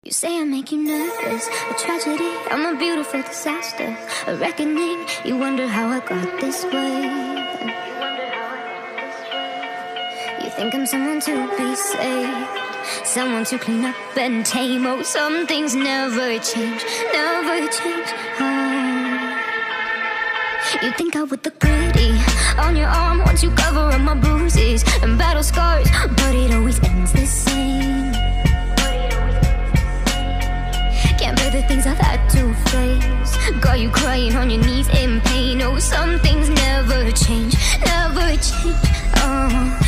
You say I make you nervous, a tragedy, I'm a beautiful disaster, a reckoning. You wonder how I got this way. You think I'm someone to be saved, someone to clean up and tame. Oh, some things never change, never change. Oh. You think I would look pretty on your arm once you cover up my bruises and battle scars, but it always ends the same. Can't bear the things I've had to face, got you crying on your knees in pain. Oh, some things never change, never change. Oh.